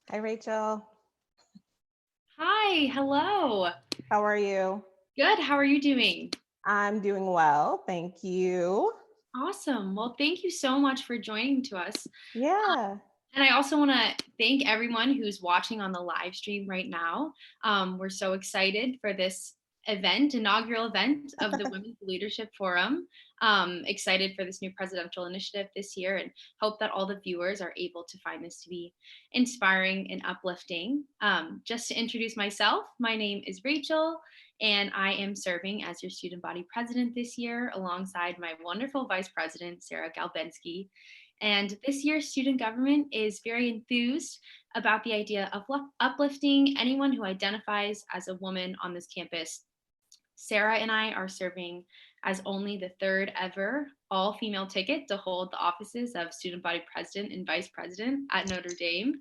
Hi, Rachel. Hi, hello. How are you? Good. How are you doing? I'm doing well, thank you. Awesome. Well, thank you so much for joining to us. Yeah. And I also want to thank everyone who's watching on the live stream right now. We're so excited for this inaugural event of the Women's Leadership Forum. Excited for this new presidential initiative this year and hope that all the viewers are able to find this to be inspiring and uplifting. Just to introduce myself, my name is Rachel, and I am serving as your student body president this year alongside my wonderful vice president, Sarah Galbensky. And this year's student government is very enthused about the idea of uplifting anyone who identifies as a woman on this campus. Sarah and I are serving as only the third ever all female ticket to hold the offices of student body president and vice president at Notre Dame.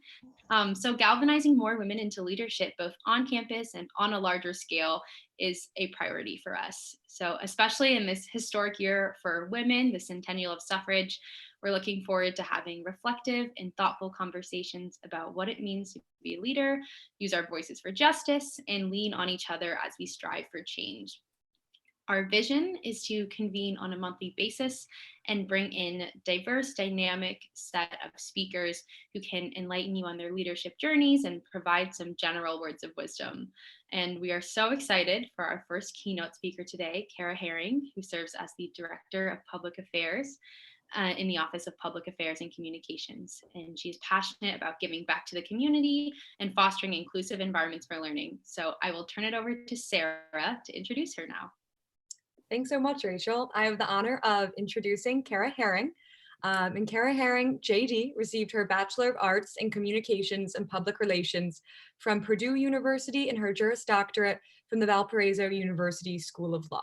So, galvanizing more women into leadership, both on campus and on a larger scale, is a priority for us. So, especially in this historic year for women, the centennial of suffrage, we're looking forward to having reflective and thoughtful conversations about what it means to be a leader, use our voices for justice, and lean on each other as we strive for change. Our vision is to convene on a monthly basis and bring in diverse, dynamic set of speakers who can enlighten you on their leadership journeys and provide some general words of wisdom. And we are so excited for our first keynote speaker today, Kara Herring, who serves as the Director of Public Affairs in the Office of Public Affairs and Communications. And she's passionate about giving back to the community and fostering inclusive environments for learning. So I will turn it over to Sarah to introduce her now. Thanks so much, Rachel. I have the honor of introducing Kara Herring. And Kara Herring, JD, received her Bachelor of Arts in Communications and Public Relations from Purdue University and her Juris Doctorate from the Valparaiso University School of Law.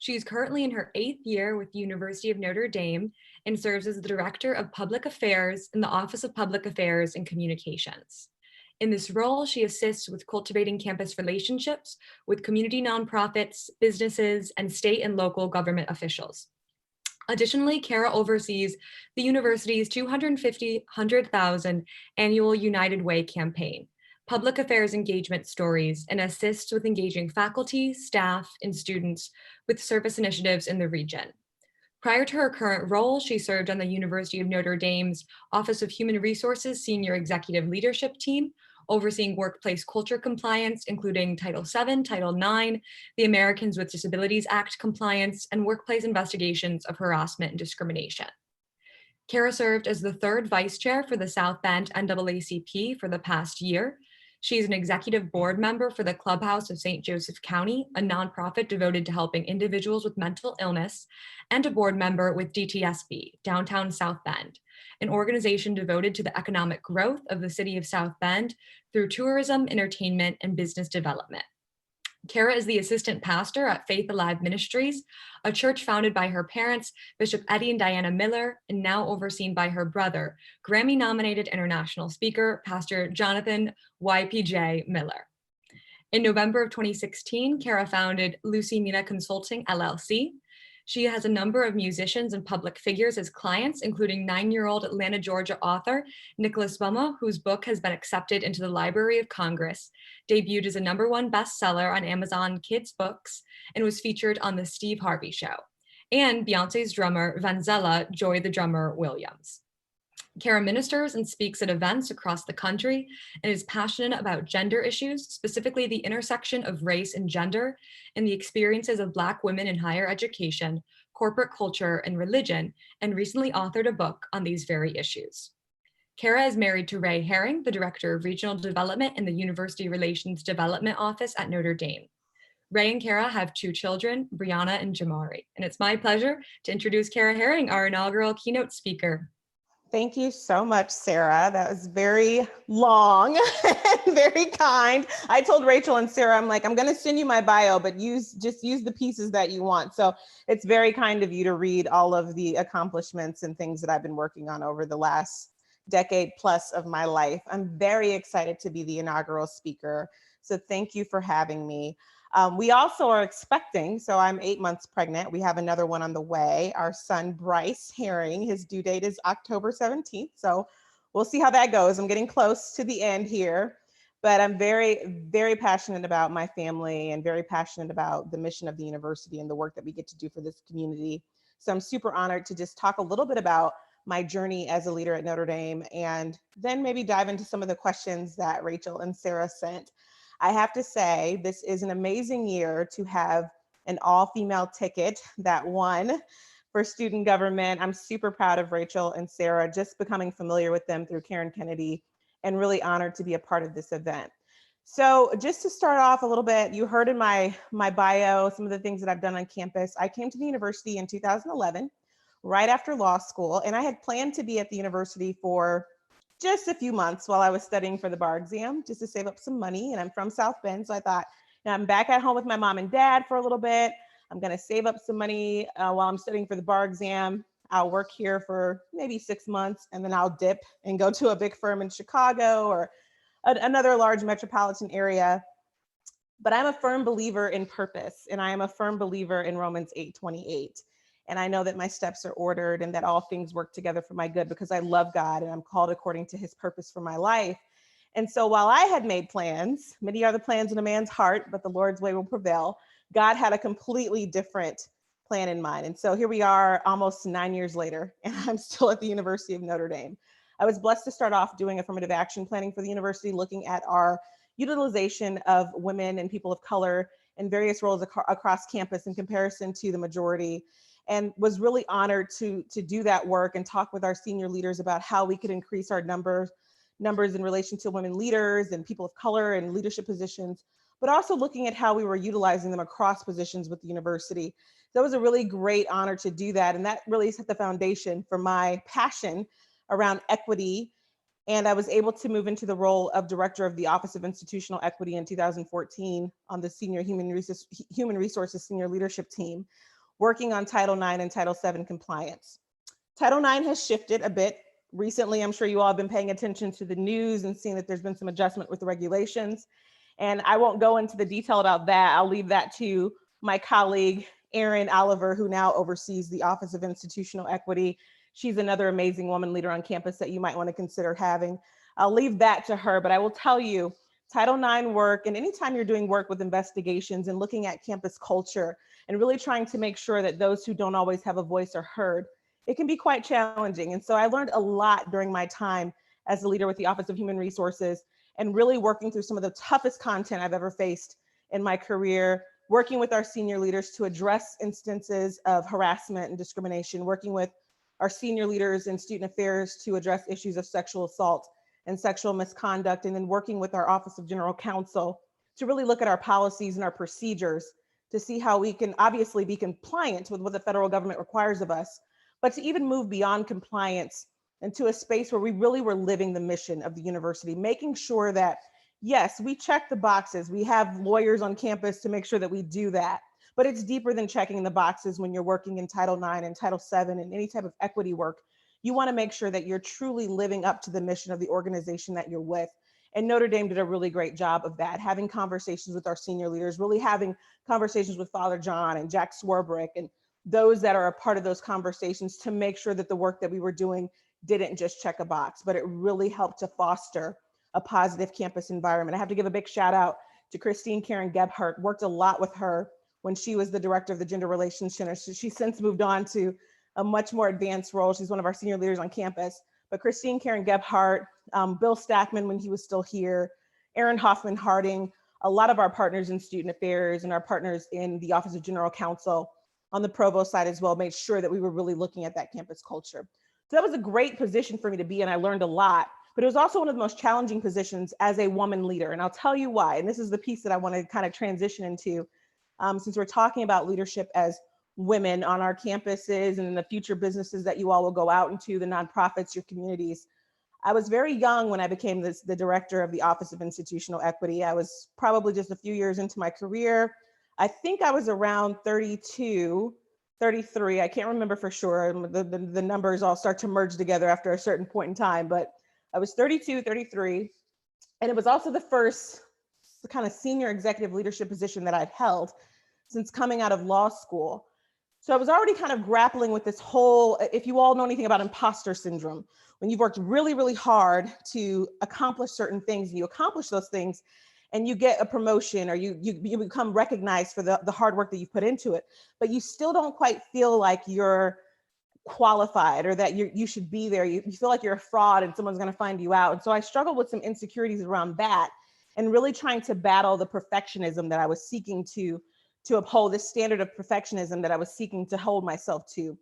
She is currently in her 8th year with the University of Notre Dame and serves as the Director of Public Affairs in the Office of Public Affairs and Communications. In this role, she assists with cultivating campus relationships with community nonprofits, businesses, and state and local government officials. Additionally, Kara oversees the university's 100,000 annual United Way campaign, public affairs engagement stories, and assists with engaging faculty, staff, and students with service initiatives in the region. Prior to her current role, she served on the University of Notre Dame's Office of Human Resources Senior Executive Leadership Team, overseeing workplace culture compliance, including Title VII, Title IX, the Americans with Disabilities Act compliance, and workplace investigations of harassment and discrimination. Kara served as the third vice chair for the South Bend NAACP for the past year. She is an executive board member for the Clubhouse of St. Joseph County, a nonprofit devoted to helping individuals with mental illness, and a board member with DTSB, Downtown South Bend, an organization devoted to the economic growth of the city of South Bend through tourism, entertainment, and business development. Kara is the assistant pastor at Faith Alive Ministries, a church founded by her parents, Bishop Eddie and Diana Miller, and now overseen by her brother, Grammy-nominated international speaker, Pastor Jonathan YPJ Miller. In November of 2016, Kara founded Lucy Mina Consulting, LLC. She has a number of musicians and public figures as clients, including 9-year-old Atlanta, Georgia author Nicholas Bumma, whose book has been accepted into the Library of Congress, debuted as a #1 bestseller on Amazon Kids Books, and was featured on The Steve Harvey Show, and Beyonce's drummer, Vanzella Joy the Drummer Williams. Kara ministers and speaks at events across the country and is passionate about gender issues, specifically the intersection of race and gender, and the experiences of Black women in higher education, corporate culture, and religion, and recently authored a book on these very issues. Kara is married to Ray Herring, the Director of Regional Development in the University Relations Development Office at Notre Dame. Ray and Kara have 2 children, Brianna and Jamari, and it's my pleasure to introduce Kara Herring, our inaugural keynote speaker. Thank you so much, Sarah. That was very long and very kind. I told Rachel and Sarah, I'm like, I'm going to send you my bio, but just use the pieces that you want. So it's very kind of you to read all of the accomplishments and things that I've been working on over the last decade plus of my life. I'm very excited to be the inaugural speaker. So thank you for having me. We also are expecting, so I'm 8 months pregnant. We have another one on the way. Our son, Bryce Herring, his due date is October 17th. So we'll see how that goes. I'm getting close to the end here, but I'm very, very passionate about my family and very passionate about the mission of the university and the work that we get to do for this community. So I'm super honored to just talk a little bit about my journey as a leader at Notre Dame, and then maybe dive into some of the questions that Rachel and Sarah sent. I have to say, this is an amazing year to have an all-female ticket that won for student government. I'm super proud of Rachel and Sarah, just becoming familiar with them through Karen Kennedy, and really honored to be a part of this event. So just to start off a little bit, you heard in my bio some of the things that I've done on campus. I came to the university in 2011, right after law school, and I had planned to be at the university for just a few months while I was studying for the bar exam, just to save up some money. And I'm from South Bend, so I thought, now I'm back at home with my mom and dad for a little bit. I'm gonna save up some money while I'm studying for the bar exam. I'll work here for maybe 6 months, and then I'll dip and go to a big firm in Chicago or another large metropolitan area. But I'm a firm believer in purpose, and I am a firm believer in Romans 8:28. And I know that my steps are ordered and that all things work together for my good because I love God and I'm called according to his purpose for my life. And so while I had made plans, many are the plans in a man's heart, but the Lord's way will prevail, God had a completely different plan in mind. And so here we are almost 9 years later, and I'm still at the University of Notre Dame. I was blessed to start off doing affirmative action planning for the university, looking at our utilization of women and people of color in various roles across campus in comparison to the majority, and was really honored to do that work and talk with our senior leaders about how we could increase our numbers in relation to women leaders and people of color and leadership positions, but also looking at how we were utilizing them across positions with the university. That was a really great honor to do that. And that really set the foundation for my passion around equity. And I was able to move into the role of director of the Office of Institutional Equity in 2014 on the senior human resources senior leadership team, working on Title IX and Title VII compliance. Title IX has shifted a bit recently. I'm sure you all have been paying attention to the news and seeing that there's been some adjustment with the regulations. And I won't go into the detail about that. I'll leave that to my colleague, Erin Oliver, who now oversees the Office of Institutional Equity. She's another amazing woman leader on campus that you might want to consider having. I'll leave that to her, but I will tell you, Title IX work, and anytime you're doing work with investigations and looking at campus culture and really trying to make sure that those who don't always have a voice are heard, it can be quite challenging. And so I learned a lot during my time as a leader with the Office of Human Resources and really working through some of the toughest content I've ever faced in my career, working with our senior leaders to address instances of harassment and discrimination, working with our senior leaders in student affairs to address issues of sexual assault and sexual misconduct, and then working with our Office of General Counsel to really look at our policies and our procedures to see how we can obviously be compliant with what the federal government requires of us, but to even move beyond compliance into a space where we really were living the mission of the university, making sure that, yes, we check the boxes. We have lawyers on campus to make sure that we do that, but it's deeper than checking the boxes when you're working in Title IX and Title VII and any type of equity work. You want to make sure that you're truly living up to the mission of the organization that you're with. And Notre Dame did a really great job of that, having conversations with our senior leaders, really having conversations with Father John and Jack Swarbrick and those that are a part of those conversations to make sure that the work that we were doing didn't just check a box, but it really helped to foster a positive campus environment. I have to give a big shout out to Christine Karen Gebhardt, worked a lot with her when she was the director of the Gender Relations Center. So she's since moved on to a much more advanced role. She's one of our senior leaders on campus. But Christine Karen Gebhardt, Bill Stackman when he was still here, Aaron Hoffman Harding, a lot of our partners in student affairs and our partners in the Office of General Counsel on the provost side as well, made sure that we were really looking at that campus culture. So that was a great position for me to be in. I learned a lot, but it was also one of the most challenging positions as a woman leader. And I'll tell you why. And this is the piece that I want to kind of transition into since we're talking about leadership as women on our campuses and in the future businesses that you all will go out into, the nonprofits, your communities. I was very young when I became the director of the Office of Institutional Equity. I was probably just a few years into my career. I think I was around 32, 33. I can't remember for sure. The numbers all start to merge together after a certain point in time, but I was 32, 33. And it was also the first kind of senior executive leadership position that I've held since coming out of law school. So I was already kind of grappling with this whole, if you all know anything about imposter syndrome, when you've worked really, really hard to accomplish certain things and you accomplish those things and you get a promotion or you become recognized for the hard work that you've put into it, but you still don't quite feel like you're qualified or that you should be there. You feel like you're a fraud and someone's going to find you out. And so I struggled with some insecurities around that and really trying to battle the perfectionism that I was seeking to uphold, this standard of perfectionism that I was seeking to hold myself to.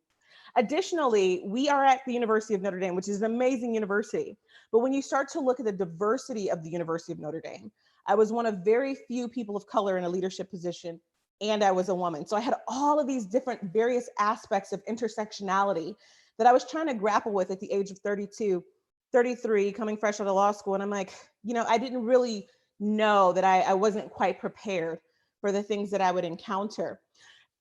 Additionally, we are at the University of Notre Dame, which is an amazing university. But when you start to look at the diversity of the University of Notre Dame, I was one of very few people of color in a leadership position, and I was a woman. So I had all of these different various aspects of intersectionality that I was trying to grapple with at the age of 32, 33, coming fresh out of law school. And I'm like, I didn't really know that I wasn't quite prepared for the things that I would encounter.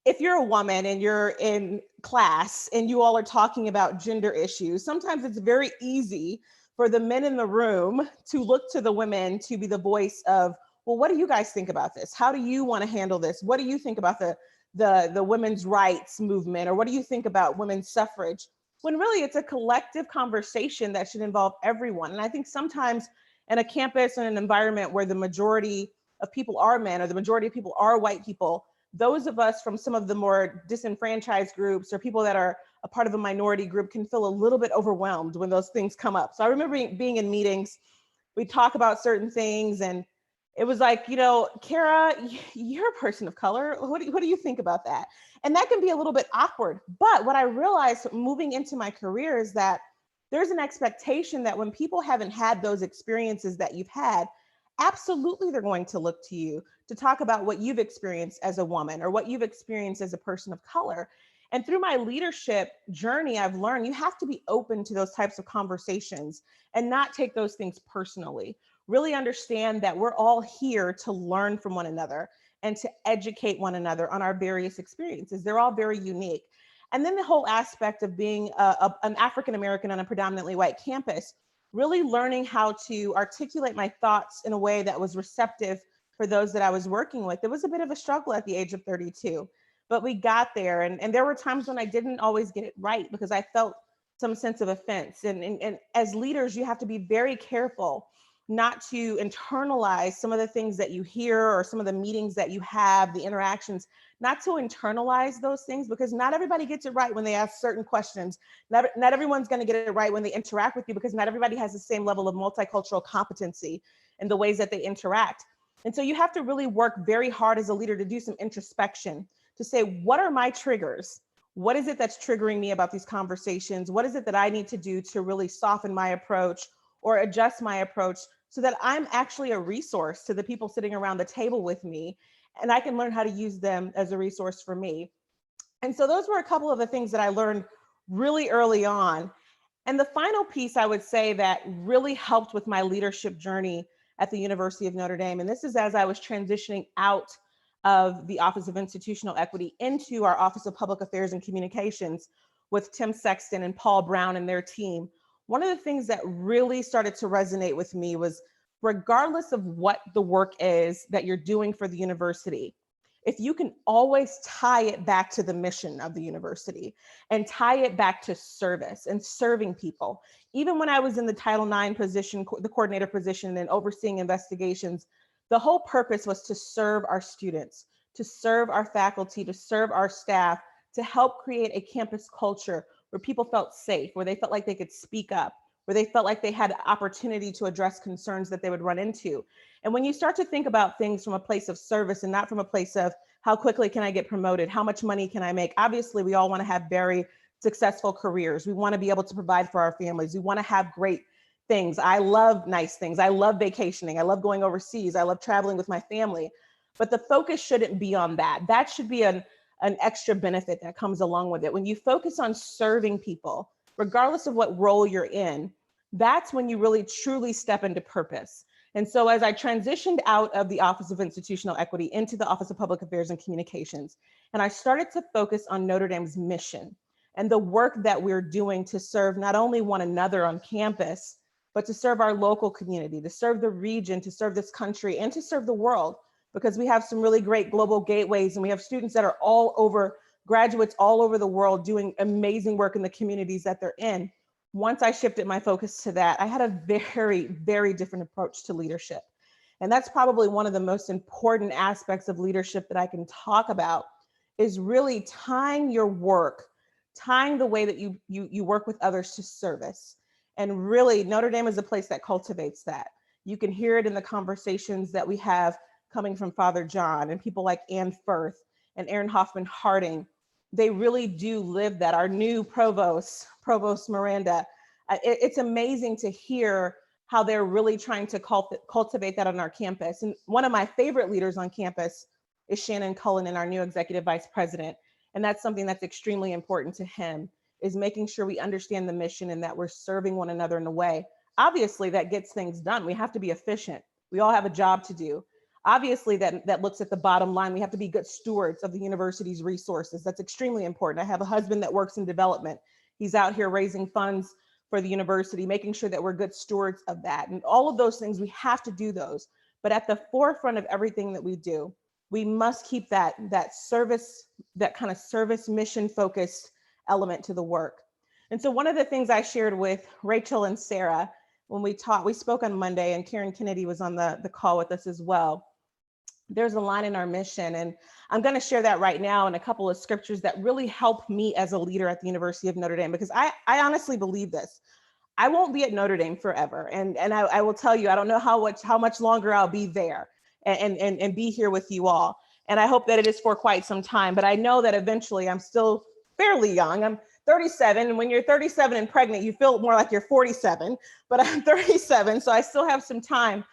If you're a woman and you're in class and you all are talking about gender issues, sometimes it's very easy for the men in the room to look to the women to be the voice of, well, what do you guys think about this? How do you want to handle this? What do you think about the women's rights movement? Or what do you think about women's suffrage? When really it's a collective conversation that should involve everyone. And I think sometimes in a campus and an environment where the majority of people are men or the majority of people are white people, those of us from some of the more disenfranchised groups or people that are a part of a minority group can feel a little bit overwhelmed when those things come up. So I remember being in meetings, we talk about certain things and it was like, Kara, you're a person of color. What do you think about that? And that can be a little bit awkward. But what I realized moving into my career is that there's an expectation that when people haven't had those experiences that you've had, absolutely they're going to look to you to talk about what you've experienced as a woman or what you've experienced as a person of color. And through my leadership journey, I've learned you have to be open to those types of conversations and not take those things personally. Really understand that we're all here to learn from one another and to educate one another on our various experiences. They're all very unique. And then the whole aspect of being an African-American on a predominantly white campus, really learning how to articulate my thoughts in a way that was receptive for those that I was working with. It was a bit of a struggle at the age of 32, but we got there. And there were times when I didn't always get it right because I felt some sense of offense. And as leaders, you have to be very careful not to internalize some of the things that you hear or some of the meetings that you have, the interactions, not to internalize those things because not everybody gets it right when they ask certain questions. Not everyone's going to get it right when they interact with you because not everybody has the same level of multicultural competency in the ways that they interact. And so you have to really work very hard as a leader to do some introspection, to say, what are my triggers? What is it that's triggering me about these conversations? What is it that I need to do to really soften my approach or adjust my approach so that I'm actually a resource to the people sitting around the table with me, and I can learn how to use them as a resource for me. And so those were a couple of the things that I learned really early on. And the final piece I would say that really helped with my leadership journey at the University of Notre Dame, and this is as I was transitioning out of the Office of Institutional Equity into our Office of Public Affairs and Communications with Tim Sexton and Paul Brown and their team. One of the things that really started to resonate with me was regardless of what the work is that you're doing for the university, if you can always tie it back to the mission of the university and tie it back to service and serving people. Even when I was in the Title IX position, the coordinator position and overseeing investigations, the whole purpose was to serve our students, to serve our faculty, to serve our staff, to help create a campus culture where people felt safe, where they felt like they could speak up, where they felt like they had opportunity to address concerns that they would run into. And when you start to think about things from a place of service and not from a place of how quickly can I get promoted, how much money can I make? Obviously, we all want to have very successful careers. We want to be able to provide for our families. We want to have great things. I love nice things. I love vacationing. I love going overseas. I love traveling with my family. But the focus shouldn't be on that. That should be an extra benefit that comes along with it. When you focus on serving people, regardless of what role you're in, that's when you really truly step into purpose. And so as I transitioned out of the Office of Institutional Equity into the Office of Public Affairs and Communications, and I started to focus on Notre Dame's mission and the work that we're doing to serve not only one another on campus, but to serve our local community, to serve the region, to serve this country, and to serve the world, because we have some really great global gateways and we have students that are all over graduates all over the world doing amazing work in the communities that they're in. Once I shifted my focus to that, I had a very, very different approach to leadership. And that's probably one of the most important aspects of leadership that I can talk about, is really tying your work, tying the way that you work with others to service. And really, Notre Dame is a place that cultivates that. You can hear it in the conversations that we have coming from Father John and people like Ann Firth and Aaron Hoffman Harding. They really do live that. Our new provost Miranda, it's amazing to hear how they're really trying to cultivate that on our campus. And one of my favorite leaders on campus is Shannon Cullinan, our new executive vice president. And that's something that's extremely important to him, is making sure we understand the mission and that we're serving one another in a way. Obviously, that gets things done. We have to be efficient. We all have a job to do. Obviously, that looks at the bottom line. We have to be good stewards of the university's resources. That's extremely important. I have a husband that works in development. He's out here raising funds for the university, making sure that we're good stewards of that. And all of those things, we have to do those. But at the forefront of everything that we do, we must keep that service, that kind of service mission focused element to the work. And so one of the things I shared with Rachel and Sarah when we spoke on Monday, and Karen Kennedy was on the call with us as well. There's a line in our mission, and I'm going to share that right now in a couple of scriptures that really help me as a leader at the University of Notre Dame, because I honestly believe this. I won't be at Notre Dame forever. And I will tell you, I don't know how much longer I'll be there and be here with you all. And I hope that it is for quite some time, but I know that eventually, I'm still fairly young. I'm 37, and when you're 37 and pregnant, you feel more like you're 47, but I'm 37, so I still have some time.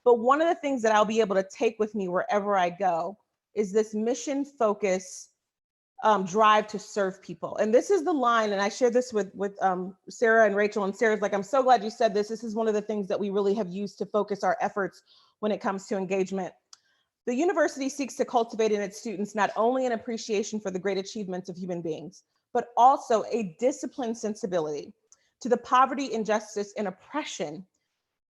But one of the things that I'll be able to take with me wherever I go is this mission focus drive to serve people. And this is the line, and I shared this with Sarah and Rachel, and Sarah's like, I'm so glad you said this. This is one of the things that we really have used to focus our efforts when it comes to engagement. The university seeks to cultivate in its students not only an appreciation for the great achievements of human beings, but also a disciplined sensibility to the poverty, injustice, and oppression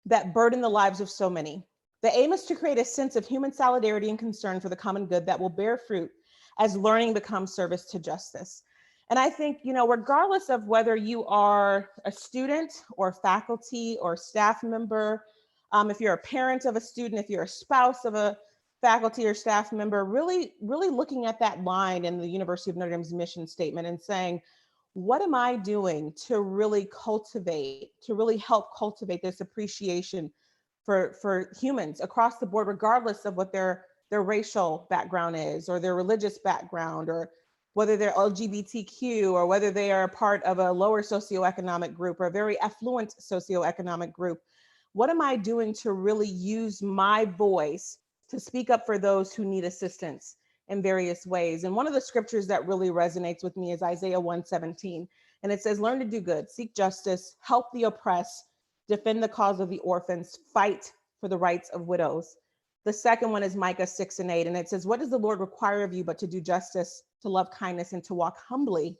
that burden the lives of so many. The aim is to create a sense of human solidarity and concern for the common good that will bear fruit as learning becomes service to justice. And I think, regardless of whether you are a student or faculty or staff member, if you're a parent of a student, if you're a spouse of a faculty or staff member, really looking at that line in the University of Notre Dame's mission statement and saying, what am I doing to really help cultivate this appreciation for humans across the board, regardless of what their racial background is, or their religious background, or whether they're LGBTQ, or whether they are a part of a lower socioeconomic group or a very affluent socioeconomic group. What am I doing to really use my voice to speak up for those who need assistance in various ways? And one of the scriptures that really resonates with me is Isaiah 1:17. And it says, learn to do good, seek justice, help the oppressed, defend the cause of the orphans, fight for the rights of widows. The second one is Micah 6:8. And it says, what does the Lord require of you but to do justice, to love kindness, and to walk humbly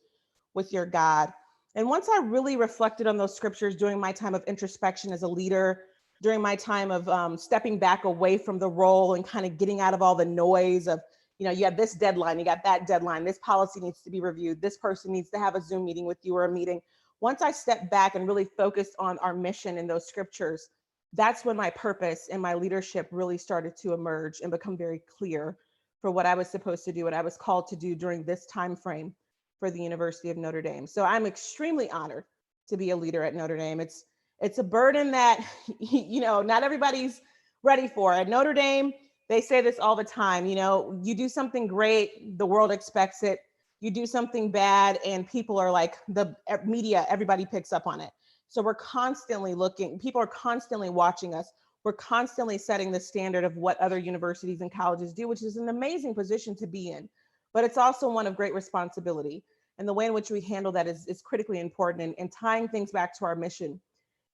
with your God? And once I really reflected on those scriptures during my time of introspection as a leader, during my time of stepping back away from the role and kind of getting out of all the noise of, you have this deadline, you got that deadline, this policy needs to be reviewed, this person needs to have a Zoom meeting with you or a meeting. Once I stepped back and really focused on our mission in those scriptures, that's when my purpose and my leadership really started to emerge and become very clear for what I was supposed to do, what I was called to do during this time frame for the University of Notre Dame. So I'm extremely honored to be a leader at Notre Dame. It's a burden that, not everybody's ready for. At Notre Dame, they say this all the time, you do something great, the world expects it. You do something bad and people are like, the media, everybody picks up on it. So we're constantly looking, people are constantly watching us. We're constantly setting the standard of what other universities and colleges do, which is an amazing position to be in, but it's also one of great responsibility. And the way in which we handle that is critically important, and tying things back to our mission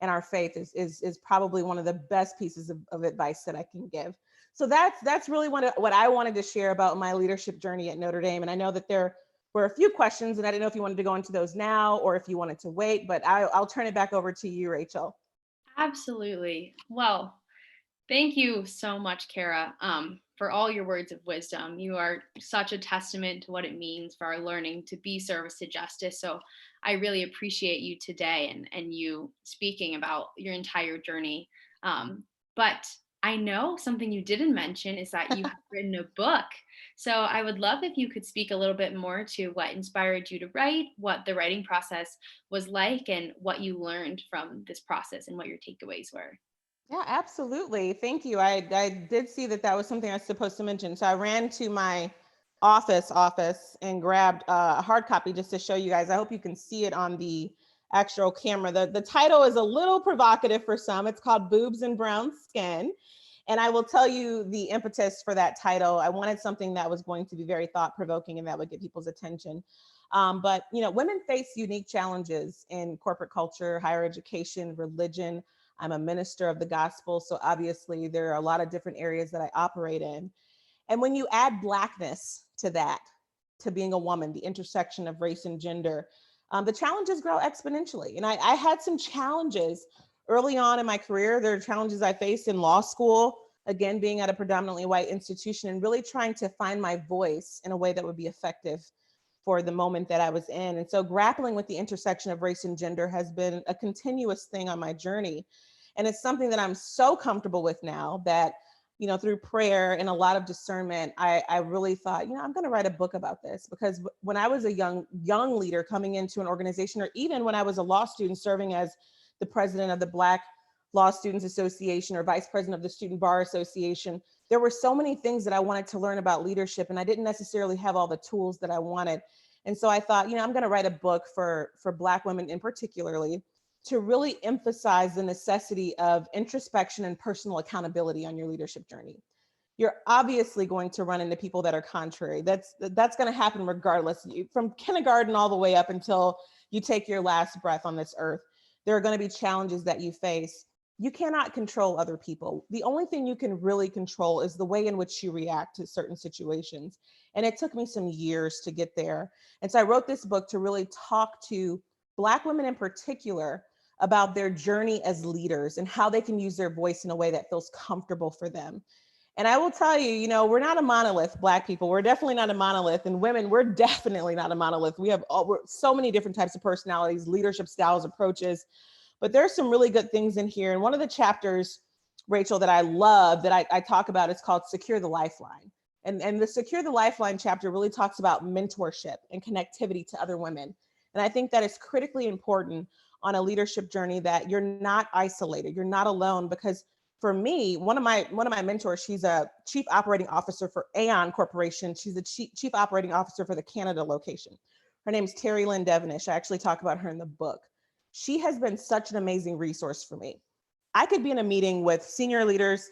and our faith is probably one of the best pieces of advice that I can give. So that's really what I wanted to share about my leadership journey at Notre Dame. And I know that there were a few questions, and I didn't know if you wanted to go into those now or if you wanted to wait, but I'll turn it back over to you, Rachel. Absolutely. Well, Thank you so much, Kara, for all your words of wisdom. You are such a testament to what it means for our learning to be service to justice. So I really appreciate you today and you speaking about your entire journey. But I know something you didn't mention is that you have written a book. So I would love if you could speak a little bit more to what inspired you to write, what the writing process was like, and what you learned from this process and what your takeaways were. Yeah, absolutely. Thank you. I did see that that was something I was supposed to mention. So I ran to my office and grabbed a hard copy just to show you guys. I hope you can see it on the actual camera. The title is a little provocative for some. It's called Boobs and Brown Skin. And I will tell you the impetus for that title. I wanted something that was going to be very thought provoking and that would get people's attention. But you know, women face unique challenges in corporate culture, higher education, religion. I'm a minister of the gospel, so obviously there are a lot of different areas that I operate in. And when you add Blackness to that, to being a woman, the intersection of race and gender, the challenges grow exponentially. And I had some challenges early on in my career. There are challenges I faced in law school, again, being at a predominantly white institution and really trying to find my voice in a way that would be effective for the moment that I was in. And so grappling with the intersection of race and gender has been a continuous thing on my journey. And it's something that I'm so comfortable with now that, you know, through prayer and a lot of discernment, I really thought, you know, I'm going to write a book about this. Because when I was a young leader coming into an organization, or even when I was a law student serving as the president of the Black Law Students Association or vice president of the Student Bar Association, there were so many things that I wanted to learn about leadership, and I didn't necessarily have all the tools that I wanted. And so I thought, you know, I'm going to write a book for Black women in particularly, to really emphasize the necessity of introspection and personal accountability on your leadership journey. You're obviously going to run into people that are contrary. That's going to happen regardless, from kindergarten all the way up until you take your last breath on this earth. There are going to be challenges that you face. You cannot control other people. The only thing you can really control is the way in which you react to certain situations. And it took me some years to get there. And so I wrote this book to really talk to Black women in particular about their journey as leaders and how they can use their voice in a way that feels comfortable for them. And I will tell you, you know, we're not a monolith, Black people. We're definitely not a monolith. And women, we're definitely not a monolith. We have so many different types of personalities, leadership styles, approaches. But there's some really good things in here. And one of the chapters, Rachel, that I love, that I talk about, is called Secure the Lifeline. And the Secure the Lifeline chapter really talks about mentorship and connectivity to other women. And I think that is critically important on a leadership journey, that you're not isolated, you're not alone. Because for me, one of my mentors, she's a chief operating officer for Aon Corporation. She's the chief operating officer for the Canada location. Her name's Terry Lynn Devonish. I actually talk about her in the book. She has been such an amazing resource for me. I could be in a meeting with senior leaders,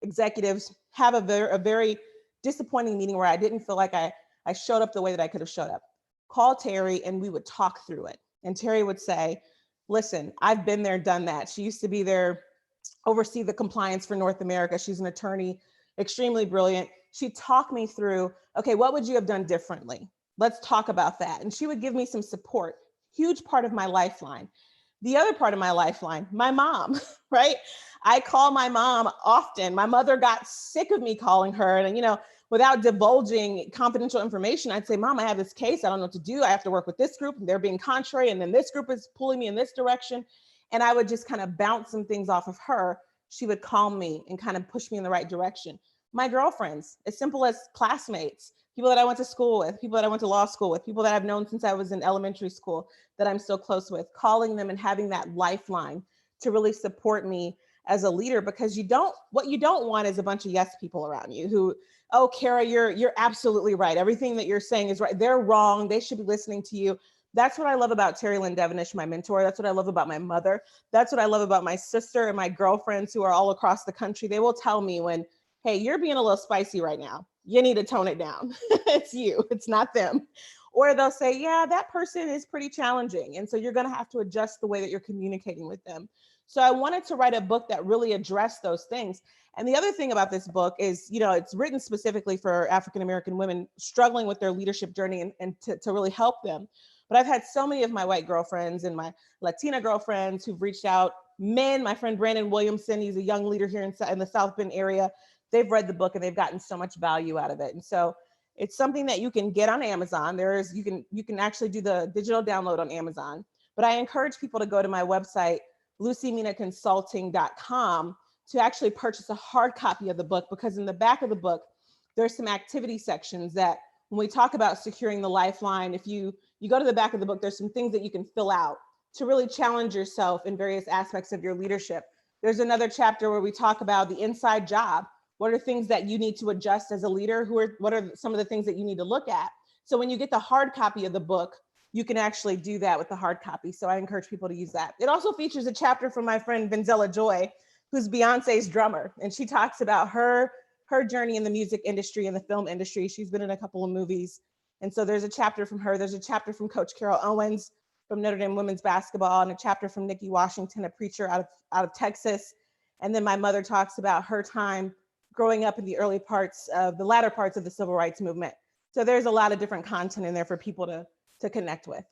executives, have a very disappointing meeting where I didn't feel like I showed up the way that I could have showed up. Call Terry and we would talk through it. And Terry would say, listen, I've been there, done that. She used to be there, oversee the compliance for North America. She's an attorney, extremely brilliant. She talked me through, okay, what would you have done differently? Let's talk about that. And she would give me some support, huge part of my lifeline. The other part of my lifeline, my mom, right? I call my mom often. My mother got sick of me calling her, and, you know, without divulging confidential information, I'd say, Mom, I have this case. I don't know what to do. I have to work with this group and they're being contrary. And then this group is pulling me in this direction. And I would just kind of bounce some things off of her. She would calm me and kind of push me in the right direction. My girlfriends, as simple as classmates, people that I went to school with, people that I went to law school with, people that I've known since I was in elementary school that I'm still close with, calling them and having that lifeline to really support me as a leader. Because what you don't want is a bunch of yes people around you who, oh, Kara, you're absolutely right. Everything that you're saying is right. They're wrong. They should be listening to you. That's what I love about Terry Lynn Devonish, my mentor. That's what I love about my mother. That's what I love about my sister and my girlfriends who are all across the country. They will tell me when, hey, you're being a little spicy right now. You need to tone it down. It's you, it's not them. Or they'll say, yeah, that person is pretty challenging. And so you're going to have to adjust the way that you're communicating with them. So I wanted to write a book that really addressed those things. And the other thing about this book is, you know, it's written specifically for African-American women struggling with their leadership journey and to really help them. But I've had so many of my white girlfriends and my Latina girlfriends who've reached out, men, my friend Brandon Williamson, he's a young leader here in the South Bend area. They've read the book and they've gotten so much value out of it. And so it's something that you can get on Amazon. You can actually do the digital download on Amazon. But I encourage people to go to my website, lucyminaconsulting.com, to actually purchase a hard copy of the book, because in the back of the book, there's some activity sections that when we talk about securing the lifeline, if you go to the back of the book, there's some things that you can fill out to really challenge yourself in various aspects of your leadership. There's another chapter where we talk about the inside job. What are things that you need to adjust as a leader? What are some of the things that you need to look at? So when you get the hard copy of the book, you can actually do that with the hard copy. So I encourage people to use that. It also features a chapter from my friend Vinzella Joy, who's Beyonce's drummer. And she talks about her journey in the music industry and the film industry. She's been in a couple of movies. And so there's a chapter from her. There's a chapter from Coach Carol Owens from Notre Dame women's basketball, and a chapter from Nikki Washington, a preacher out of Texas. And then my mother talks about her time growing up in the latter parts of the civil rights movement. So there's a lot of different content in there for people to connect with.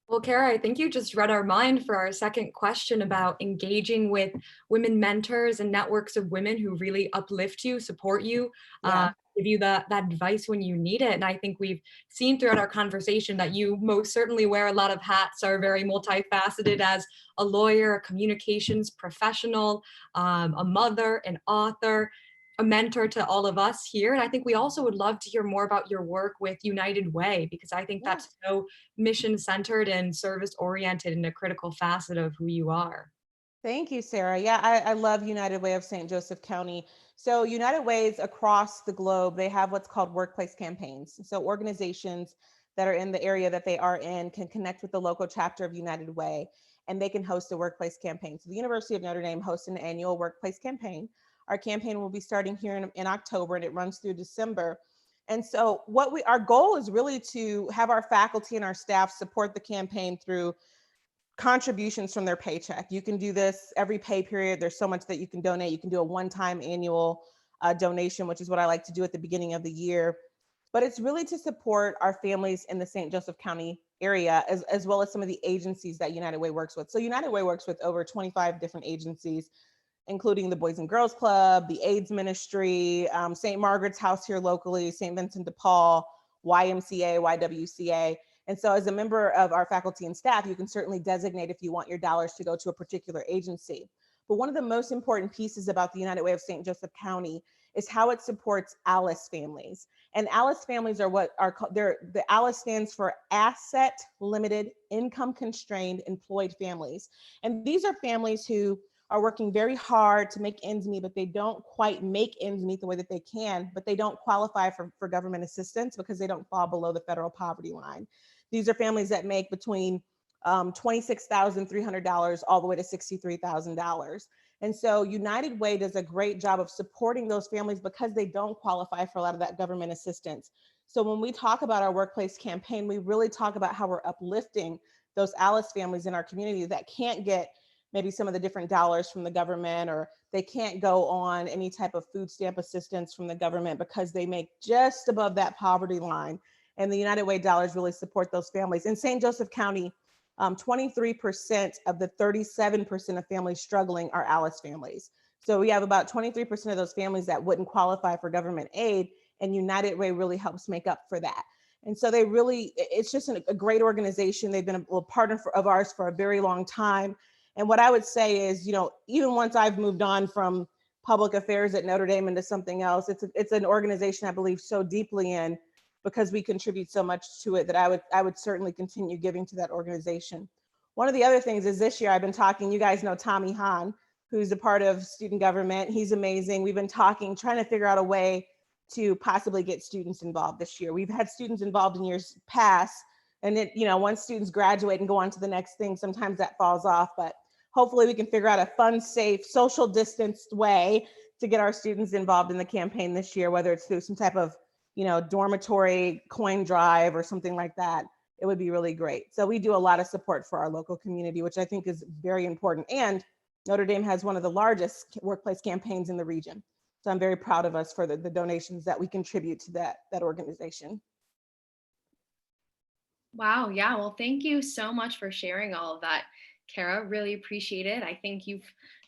Well, Kara, I think you just read our mind for our second question about engaging with women mentors and networks of women who really uplift you, support you, give you that advice when you need it. And I think we've seen throughout our conversation that you most certainly wear a lot of hats, are very multifaceted as a lawyer, a communications professional, a mother, an author, a mentor to all of us here. And I think we also would love to hear more about your work with United Way, because I think that's so mission-centered and service-oriented and a critical facet of who you are. Thank you, Sarah. Yeah, I love United Way of St. Joseph County. So United Ways across the globe, they have what's called workplace campaigns. So organizations that are in the area that they are in can connect with the local chapter of United Way, and they can host a workplace campaign. So the University of Notre Dame hosts an annual workplace campaign. Our campaign will be starting here in October, and it runs through December. And so our goal is really to have our faculty and our staff support the campaign through contributions from their paycheck. You can do this every pay period. There's so much that you can donate. You can do a one-time annual donation, which is what I like to do at the beginning of the year. But it's really to support our families in the St. Joseph County area, as well as some of the agencies that United Way works with. So United Way works with over 25 different agencies, including the Boys and Girls Club, the AIDS Ministry, St. Margaret's House here locally, St. Vincent de Paul, YMCA, YWCA. And so as a member of our faculty and staff, you can certainly designate if you want your dollars to go to a particular agency. But one of the most important pieces about the United Way of St. Joseph County is how it supports ALICE families. And ALICE families are the ALICE stands for Asset Limited Income Constrained Employed Families. And these are families who are working very hard to make ends meet, but they don't quite make ends meet the way that they can, but they don't qualify for government assistance because they don't fall below the federal poverty line. These are families that make between $26,300 all the way to $63,000. And so United Way does a great job of supporting those families because they don't qualify for a lot of that government assistance. So when we talk about our workplace campaign, we really talk about how we're uplifting those ALICE families in our community that can't get maybe some of the different dollars from the government, or they can't go on any type of food stamp assistance from the government because they make just above that poverty line. And the United Way dollars really support those families. In St. Joseph County, 23% of the 37% of families struggling are ALICE families. So we have about 23% of those families that wouldn't qualify for government aid, and United Way really helps make up for that. And so it's just a great organization. They've been a partner of ours for a very long time. And what I would say is, even once I've moved on from public affairs at Notre Dame into something else, it's an organization I believe so deeply in, because we contribute so much to it, that I would certainly continue giving to that organization. One of the other things is this year I've been talking, you guys know Tommy Hahn, who's a part of student government. He's amazing. We've been trying to figure out a way to possibly get students involved this year. We've had students involved in years past, and once students graduate and go on to the next thing, sometimes that falls off, but hopefully we can figure out a fun, safe, social distanced way to get our students involved in the campaign this year, whether it's through some type of dormitory coin drive or something like that. It would be really great. So we do a lot of support for our local community, which I think is very important. And Notre Dame has one of the largest workplace campaigns in the region. So I'm very proud of us for the donations that we contribute to that organization. Wow. Yeah. Well, thank you so much for sharing all of that. Kara. Really appreciate it. I think you've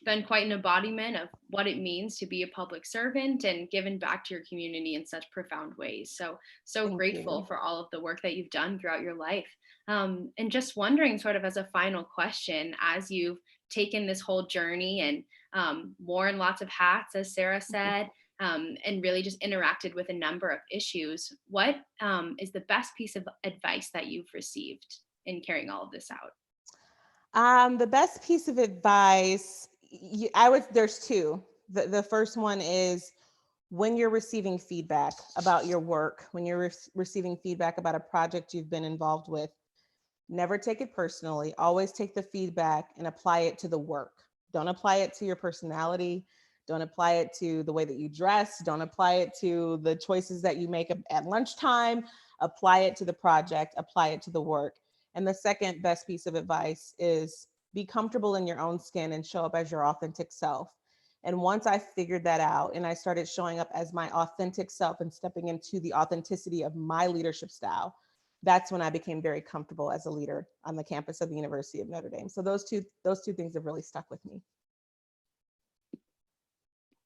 been quite an embodiment of what it means to be a public servant and given back to your community in such profound ways. So Thank grateful you. for all of the work that you've done throughout your life. And just wondering, sort of as a final question, as you've taken this whole journey and worn lots of hats, as Sarah said, and really just interacted with a number of issues, what is the best piece of advice that you've received in carrying all of this out? The best piece of advice, there's two. The first one is when you're receiving feedback about your work, when you're receiving feedback about a project you've been involved with, never take it personally. Always take the feedback and apply it to the work. Don't apply it to your personality. Don't apply it to the way that you dress. Don't apply it to the choices that you make at lunchtime. Apply it to the project, apply it to the work. And the second best piece of advice is be comfortable in your own skin and show up as your authentic self. And once I figured that out and I started showing up as my authentic self and stepping into the authenticity of my leadership style, that's when I became very comfortable as a leader on the campus of the University of Notre Dame. So those two things have really stuck with me.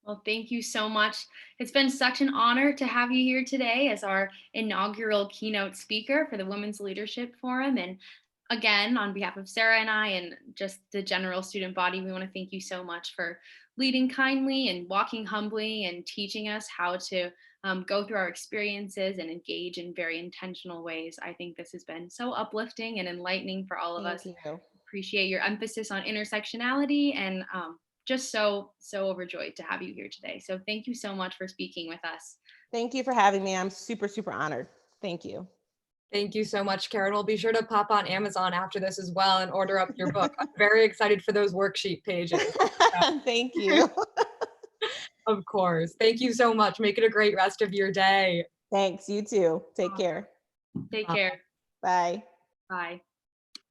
Well, thank you so much. It's been such an honor to have you here today as our inaugural keynote speaker for the Women's Leadership Forum. And again, on behalf of Sarah and I and just the general student body, we want to thank you so much for leading kindly and walking humbly and teaching us how to go through our experiences and engage in very intentional ways. I think this has been so uplifting and enlightening for all of us. Thank you. Appreciate your emphasis on intersectionality and just so overjoyed to have you here today. So thank you so much for speaking with us. Thank you for having me. I'm super, super honored. Thank you. Thank you so much, Karen. We'll be sure to pop on Amazon after this as well and order up your book. I'm very excited for those worksheet pages. Thank you. Of course. Thank you so much. Make it a great rest of your day. Thanks. You too. Take care. Take care. Bye. Bye.